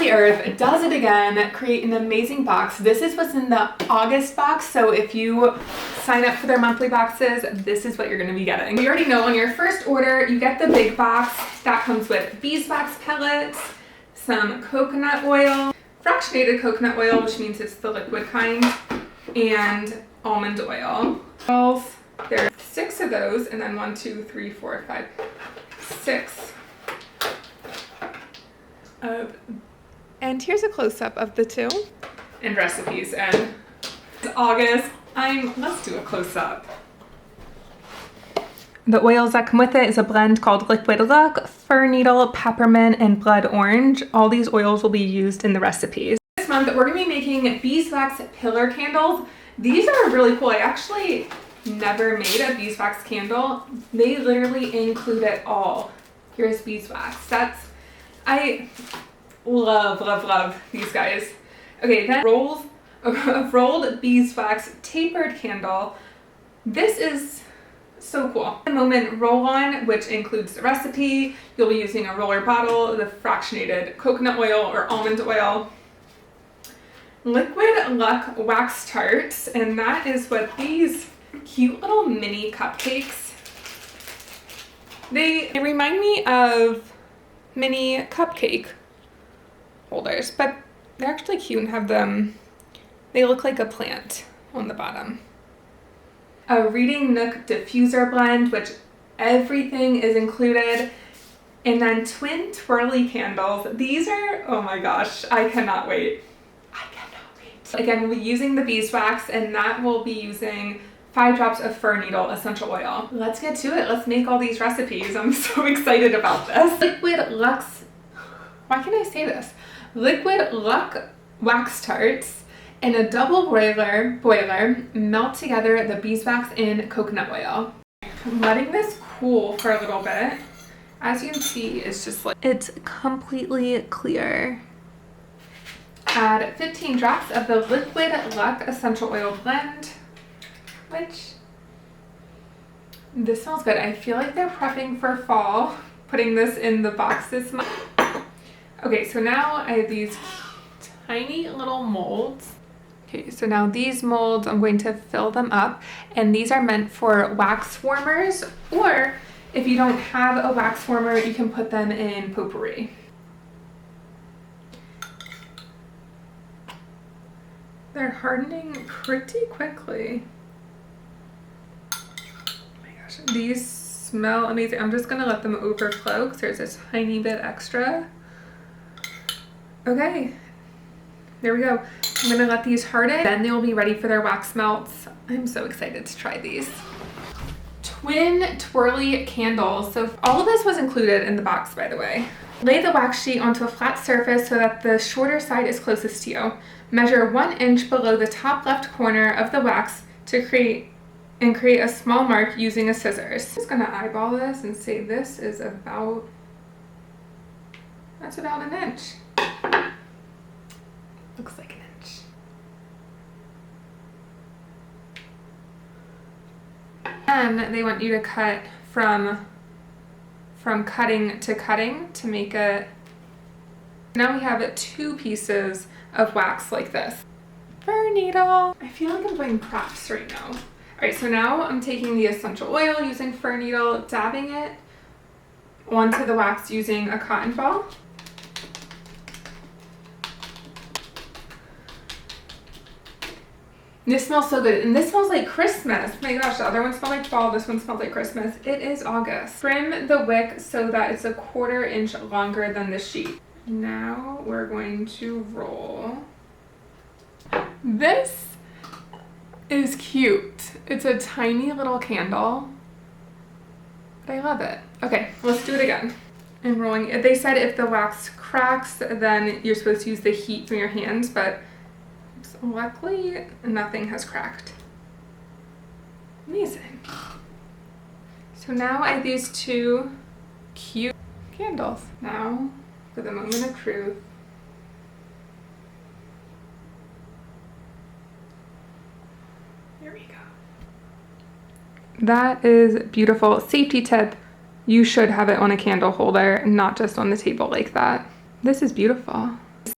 the Earth does it again, create an amazing box. This is what's in the August box, so if you sign up for their monthly boxes, this is what you're gonna be getting. You already know on your first order, you get the big box that comes with beeswax pellets, some coconut oil, fractionated coconut oil, which means it's the liquid kind, and almond oil. There are 6 of those, and then 1, 2, 3, 4, 5, 6 of. And here's a close-up of the 2 and recipes. And it's August. Let's do a close-up. The oils that come with it is a blend called Liquid Luck, Fir Needle, Peppermint, and Blood Orange. All these oils will be used in the recipes. This month, we're gonna be making beeswax pillar candles. These are really cool. I actually never made a beeswax candle. They literally include it all. Here's beeswax. I love these guys. Okay, then a rolled beeswax tapered candle. This is so cool. The Moment roll-on, which includes the recipe. You'll be using a roller bottle, the fractionated coconut oil or almond oil. Liquid Luck wax tarts, and that is what these cute little mini cupcakes. They remind me of mini cupcake holders, but they're actually cute and have them, they look like a plant on the bottom. A Reading Nook diffuser blend, which everything is included. And then twin twirly candles. These are, oh my gosh, I cannot wait. Again, we'll be using the beeswax, and that will be using 5 drops of fir needle essential oil. Let's get to it. Let's make all these recipes. I'm so excited about this. Liquid Luck's, why can't I say this? Liquid Luck wax tarts in a double boiler, melt together the beeswax and coconut oil. I'm letting this cool for a little bit. As you can see, it's just like, it's completely clear. Add 15 drops of the Liquid Luck essential oil blend, which this smells good. I feel like they're prepping for fall, putting this in the box this month. Okay, so now I have these tiny little molds. Okay, so now these molds, I'm going to fill them up, and these are meant for wax warmers, or if you don't have a wax warmer, you can put them in potpourri. They're hardening pretty quickly. Oh my gosh, these smell amazing. I'm just gonna let them overflow because there's a tiny bit extra. Okay, there we go. I'm gonna let these harden, then they will be ready for their wax melts. I'm so excited to try these. Twin twirly candles. So all of this was included in the box, by the way. Lay the wax sheet onto a flat surface so that the shorter side is closest to you. Measure 1 inch below the top left corner of the wax to create a small mark using a scissors. I'm just gonna eyeball this and say this is about, that's about 1 inch. Looks like 1 inch. And they want you to cut from cutting to cutting to make it. Now we have 2 pieces of wax like this. Fir needle. I feel like I'm doing crafts right now. All right, so now I'm taking the essential oil using fir needle, dabbing it onto the wax using a cotton ball. This smells so good, and this smells like Christmas. Oh my gosh, the other one smelled like fall, this one smells like Christmas. It is August. Trim the wick so that it's 1/4 inch longer than the sheet. Now we're going to roll. This is cute. It's a tiny little candle, but I love it. Okay, let's do it again. I'm rolling. They said if the wax cracks, then you're supposed to use the heat from your hands, but luckily nothing has cracked. Amazing. So now I have these 2 cute candles. Now for the moment of truth. Here we go. That is beautiful. Safety tip, you should have it on a candle holder, not just on the table like that. This is beautiful.